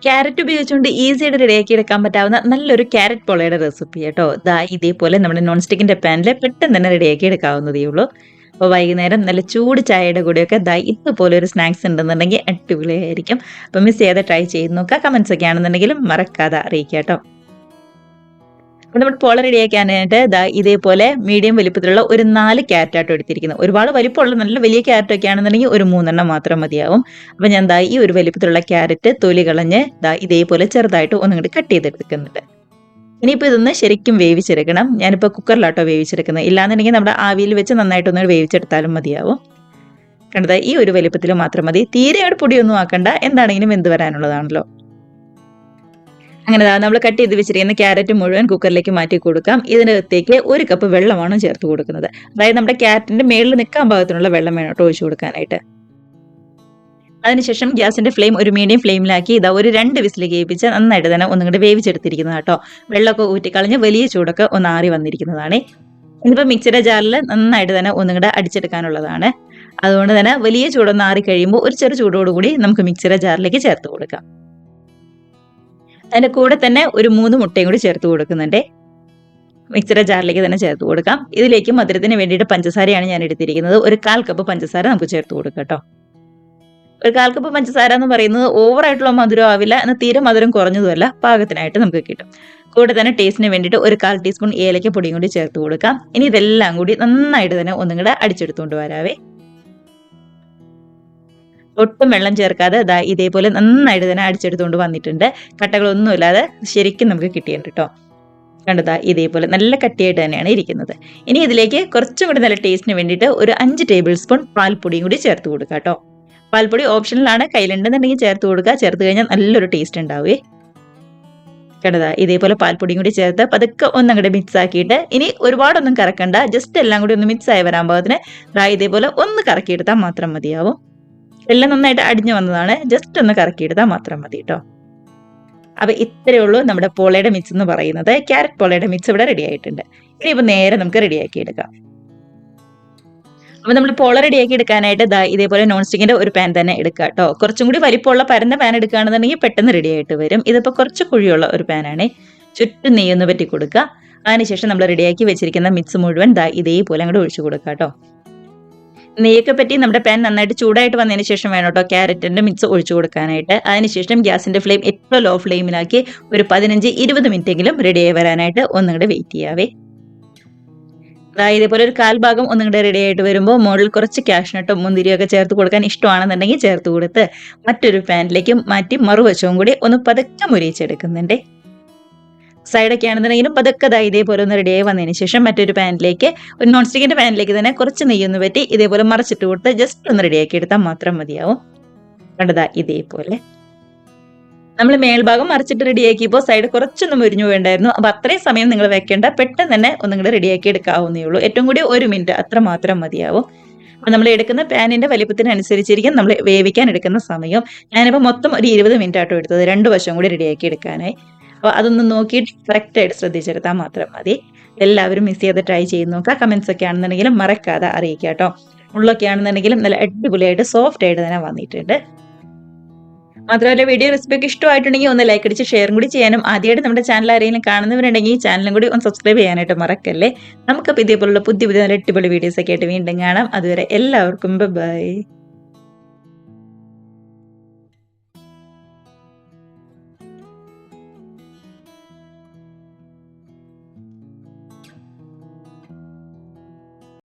Carrot ഉപയോഗിച്ചുകൊണ്ട് ഈസിയായിട്ട് റെഡിയാക്കി എടുക്കാൻ പറ്റാവുന്ന നല്ലൊരു ക്യാരറ്റ് പോളയുടെ റെസിപ്പി കേട്ടോ. ദാ ഇതേപോലെ നമ്മുടെ നോൺ സ്റ്റിക്കിന്റെ പാനിൽ പെട്ടെന്ന് തന്നെ റെഡിയാക്കി എടുക്കാവുന്നതേ ഉള്ളൂ. അപ്പോൾ വൈകുന്നേരം നല്ല ചൂട് ചായയുടെ കൂടെയൊക്കെ ദാ ഇതുപോലെ ഒരു സ്നാക്സ് ഉണ്ടെന്നുണ്ടെങ്കിൽ അടിപൊളിയായിരിക്കും. അപ്പോൾ മിസ് ചെയ്യാതെ ട്രൈ ചെയ്ത് നോക്കുക. കമന്റ്സ് ഒക്കെ ആണെന്നുണ്ടെങ്കിലും മറക്കാതെ അറിയിക്കുക കേട്ടോ. അപ്പോൾ നമ്മുടെ പോള റെഡിയാക്കാനായിട്ട് ദാ ഇതേപോലെ മീഡിയം വലിപ്പത്തിലുള്ള ഒരു 4 ക്യാരറ്റാട്ടോ എടുത്തിരിക്കുന്നത്. ഒരുപാട് വലിപ്പമുള്ള നല്ല വലിയ ക്യാരറ്റൊക്കെ ആണെന്നുണ്ടെങ്കിൽ ഒരു 3 എണ്ണം മാത്രം മതിയാവും. അപ്പോൾ ഞാൻ ദാ ഈ ഒരു വലിപ്പത്തിലുള്ള ക്യാരറ്റ് തൊലി കളഞ്ഞ് ദാ ഇതേപോലെ ചെറുതായിട്ട് ഒന്നുകൂടി കട്ട് ചെയ്തെടുക്കുന്നുണ്ട്. ഇനിയിപ്പോൾ ഇതൊന്ന് ശരിക്കും വേവിച്ചെടുക്കണം. ഞാനിപ്പോൾ കുക്കറിലാട്ടോ വേവിച്ചെടുക്കുന്നത്. ഇല്ലാന്നുണ്ടെങ്കിൽ നമ്മുടെ ആവിയിൽ വെച്ച് നന്നായിട്ടൊന്ന് വേവിച്ചെടുത്താലും മതിയാവും. കണ്ടത് ഈ ഒരു വലിപ്പത്തിൽ മാത്രം മതി. തീരെ അങ്ങോട്ട് പൊടിയൊന്നും ആക്കണ്ട. എന്താണെങ്കിലും വെന്ത് വരാനുള്ളതാണല്ലോ. അങ്ങനെ നമ്മൾ കട്ട് ചെയ്ത് വെച്ചിരിക്കുന്ന ക്യാരറ്റ് മുഴുവൻ കുക്കറിലേക്ക് മാറ്റി കൊടുക്കാം. ഇതിനകത്തേക്ക് 1 കപ്പ് വെള്ളമാണ് ചേർത്ത് കൊടുക്കുന്നത്. അതായത് നമ്മുടെ ക്യാരറ്റിന്റെ മേളിൽ നിൽക്കാൻ പാകത്തിനുള്ള വെള്ളം വേണം കേട്ടോ ഒഴിച്ചു കൊടുക്കാനായിട്ട്. അതിനുശേഷം ഗ്യാസിന്റെ ഫ്ലെയിം ഒരു മീഡിയം ഫ്ലെയിമിലാക്കി ഇതാ ഒരു 2 വിസിൽ കേൾപ്പിച്ച് നന്നായിട്ട് തന്നെ ഒന്നുകൂടി വേവിച്ചെടുത്തിരിക്കുന്നത് കേട്ടോ. വെള്ളമൊക്കെ ഊറ്റിക്കളഞ്ഞ് വലിയ ചൂടൊക്കെ ഒന്ന് ആറി വന്നിരിക്കുന്നതാണ്. ഇനിയിപ്പോൾ മിക്സിയുടെ ജാറിൽ നന്നായിട്ട് തന്നെ ഒന്നുകൂടെ അടിച്ചെടുക്കാനുള്ളതാണ്. അതുകൊണ്ട് തന്നെ വലിയ ചൂടൊന്ന് ആറി കഴിയുമ്പോൾ ഒരു ചെറു ചൂടോടുകൂടി നമുക്ക് മിക്സിയുടെ ജാറിലേക്ക് ചേർത്ത് കൊടുക്കാം. അതിൻ്റെ കൂടെ തന്നെ ഒരു 3 മുട്ടയും കൂടി ചേർത്ത് കൊടുക്കുന്നുണ്ട്. മിക്സിയുടെ ജാറിലേക്ക് തന്നെ ചേർത്ത് കൊടുക്കാം. ഇതിലേക്ക് മധുരത്തിന് വേണ്ടിയിട്ട് പഞ്ചസാരയാണ് ഞാൻ എടുത്തിരിക്കുന്നത്. ഒരു 1/4 കപ്പ് പഞ്ചസാര നമുക്ക് ചേർത്ത് കൊടുക്കാം കേട്ടോ. ഒരു 1/4 കപ്പ് പഞ്ചസാര എന്ന് പറയുന്നത് ഓവറായിട്ടുള്ള മധുരം ആവില്ല, എന്നാൽ തീരെ മധുരം കുറഞ്ഞതുമല്ല, പാകത്തിനായിട്ട് നമുക്ക് കിട്ടും. കൂടെ തന്നെ ടേസ്റ്റിന് വേണ്ടിയിട്ട് ഒരു 1/4 ടീസ്പൂൺ ഏലക്ക പൊടിയും കൂടി ചേർത്ത് കൊടുക്കാം. ഇനി ഇതെല്ലാം കൂടി നന്നായിട്ട് തന്നെ ഒന്നും കൂടെ അടിച്ചെടുത്തുകൊണ്ട് വരാവേ. ഒട്ടും വെള്ളം ചേർക്കാതെ ദാ ഇതേപോലെ നന്നായിട്ട് തന്നെ അടിച്ചെടുത്തുകൊണ്ട് വന്നിട്ടുണ്ട്. കട്ടകളൊന്നുമില്ലാതെ ശരിക്കും നമുക്ക് കിട്ടിയിട്ടുണ്ട് കേട്ടോ. കണ്ടതാ ഇതേപോലെ നല്ല കട്ടിയായിട്ട് തന്നെയാണ് ഇരിക്കുന്നത്. ഇനി ഇതിലേക്ക് കുറച്ചും കൂടി നല്ല ടേസ്റ്റിന് വേണ്ടിയിട്ട് ഒരു 5 ടേബിൾ സ്പൂൺ പാൽപ്പൊടിയും കൂടി ചേർത്ത് കൊടുക്കുക കേട്ടോ. പാൽപ്പൊടി ഓപ്ഷണലാണ്, കയ്യിലുണ്ടെന്നുണ്ടെങ്കിൽ ചേർത്ത് കൊടുക്കുക. ചേർത്ത് കഴിഞ്ഞാൽ നല്ലൊരു ടേസ്റ്റ് ഉണ്ടാവുകയെ. കണ്ടതാ ഇതേപോലെ പാൽപ്പൊടിയും കൂടി ചേർത്ത് പതുക്കെ ഒന്നങ്ങോട്ട് മിക്സ് ആക്കിയിട്ട് ഇനി ഒരുപാടൊന്നും കറക്കണ്ട, ജസ്റ്റ് എല്ലാം കൂടി ഒന്ന് മിക്സ് ആയി വരാൻ പാകത്തിന് ഇതേപോലെ ഒന്ന് കറക്കിയെടുത്താൽ മാത്രം മതിയാവും. എല്ലാം നന്നായിട്ട് അടിഞ്ഞു വന്നതാണ്, ജസ്റ്റ് ഒന്ന് കറക്കിയെടുത്താൽ മാത്രം മതി കേട്ടോ. അപ്പോൾ ഇത്രയേ ഉള്ളൂ നമ്മുടെ പോളയുടെ മിക്സ് എന്ന് പറയുന്നത്. ക്യാരറ്റ് പോളയുടെ മിക്സ് ഇവിടെ റെഡി ആയിട്ടുണ്ട്. ഇനിയിപ്പോൾ നേരെ നമുക്ക് റെഡിയാക്കി എടുക്കാം. അപ്പോൾ നമ്മൾ പോള റെഡിയാക്കി എടുക്കാനായിട്ട് ഇതേപോലെ നോൺ സ്റ്റിക്കിന്റെ ഒരു പാൻ തന്നെ എടുക്കുക കേട്ടോ. കുറച്ചും കൂടി വലിപ്പമുള്ള പരന്ന പാൻ എടുക്കുകയാണെന്നുണ്ടെങ്കിൽ പെട്ടെന്ന് റെഡി ആയിട്ട് വരും. ഇതിപ്പോൾ കുറച്ച് കുഴിയുള്ള ഒരു പാനാണ്. ചുറ്റും നെയ്യൊന്ന് പറ്റി കൊടുക്കുക. അതിനുശേഷം നമ്മൾ റെഡിയാക്കി വെച്ചിരിക്കുന്ന മിക്സ് മുഴുവൻ ഇതേപോലെ അങ്ങോട്ട് ഒഴിച്ചു കൊടുക്കുക കേട്ടോ. നെയ്യൊക്കെ പറ്റി നമ്മുടെ പാൻ നന്നായിട്ട് ചൂടായിട്ട് വന്നതിന് ശേഷം വേണം കേട്ടോ ക്യാരറ്റിന്റെ മിക്സ് ഒഴിച്ചു കൊടുക്കാനായിട്ട്. അതിനുശേഷം ഗ്യാസിന്റെ ഫ്ലെയിം ഏറ്റവും ലോ ഫ്ലെയിമിലാക്കി ഒരു 15-20 മിനിറ്റെങ്കിലും റെഡിയായി വരാനായിട്ട് ഒന്നുകൂടെ വെയിറ്റ് ചെയ്യാവേ. ഇതേപോലെ ഒരു 1/4 ഭാഗം ഒന്നുകൂടെ റെഡി ആയിട്ട് വരുമ്പോൾ മുകളിൽ കുറച്ച് കാഷ്നട്ടും മുന്തിരിയൊക്കെ ചേർത്ത് കൊടുക്കാൻ ഇഷ്ടമാണെന്നുണ്ടെങ്കിൽ ചേർത്ത് കൊടുത്ത് മറ്റൊരു പാനിലേക്ക് മാറ്റി മറുവശവും കൂടി ഒന്ന് പതുക്കെ മുരിയിച്ചെടുക്കുന്നുണ്ട്. സൈഡൊക്കെ ആണെന്നുണ്ടെങ്കിലും പതുക്കെ ഇതേപോലെ ഒന്ന് റെഡിയായി വന്നതിന് ശേഷം മറ്റൊരു പാനിലേക്ക് ഒരു നോൺ സ്റ്റിക്കിന്റെ പാനിലേക്ക് തന്നെ കുറച്ച് നെയ്യൊന്ന് പറ്റി ഇതേപോലെ മറിച്ചിട്ട് കൊടുത്ത് ജസ്റ്റ് ഒന്ന് റെഡിയാക്കി എടുത്താൽ മാത്രം മതിയാവും. കണ്ടതാ ഇതേപോലെ നമ്മൾ മേൽഭാഗം മറിച്ചിട്ട് റെഡിയാക്കിയപ്പോൾ സൈഡ് കുറച്ചൊന്നും മുരിഞ്ഞു വേണ്ടായിരുന്നു. അപ്പോൾ അത്രയും സമയം നിങ്ങൾ വെക്കേണ്ട, പെട്ടെന്ന് തന്നെ ഒന്നും കൂടെ റെഡിയാക്കി എടുക്കാവുന്നേ ഉള്ളൂ. ഏറ്റവും കൂടി 1 മിനിറ്റ് അത്ര മാത്രം മതിയാവും. അപ്പോൾ നമ്മൾ എടുക്കുന്ന പാനിന്റെ വലിപ്പത്തിനനുസരിച്ചിരിക്കും നമ്മൾ വേവിക്കാൻ എടുക്കുന്ന സമയം. ഞാനിപ്പോൾ മൊത്തം ഒരു 20 മിനിറ്റ് ആട്ടോ എടുത്തത്, 2 വശം കൂടി റെഡിയാക്കി എടുക്കാനായി. അപ്പോൾ അതൊന്ന് നോക്കിയിട്ട് കറക്റ്റായിട്ട് ശ്രദ്ധിച്ചെടുത്താൽ മാത്രം മതി. എല്ലാവരും മിസ് ചെയ്ത് ട്രൈ ചെയ്ത് നോക്കുക. കമൻസ് ഒക്കെ ആണെന്നുണ്ടെങ്കിലും മറക്കാതെ അറിയിക്കുക കേട്ടോ. ഉള്ളൊക്കെ ആണെന്നുണ്ടെങ്കിലും നല്ല അടിപൊളിയായിട്ട് സോഫ്റ്റ് ആയിട്ട് തന്നെ വന്നിട്ടുണ്ട്. മാത്രമല്ല വീഡിയോ റെസിപ്പിയൊക്കെ ഇഷ്ടമായിട്ടുണ്ടെങ്കിൽ ഒന്ന് ലൈക്ക് അടിച്ച് ഷെയറും കൂടി ചെയ്യാനും, ആദ്യമായിട്ട് നമ്മുടെ ചാനൽ ആരെങ്കിലും കാണുന്നവരുണ്ടെങ്കിൽ ചാനലും കൂടി ഒന്ന് സബ്സ്ക്രൈബ് ചെയ്യാനായിട്ട് മറക്കല്ലേ. നമുക്കപ്പോൾ ഇതേപോലുള്ള പുതിയ നല്ല അടിപൊളി വീഡിയോസ് ഒക്കെ ആയിട്ട് വീണ്ടും കാണാം. അതുവരെ എല്ലാവർക്കും ബൈ.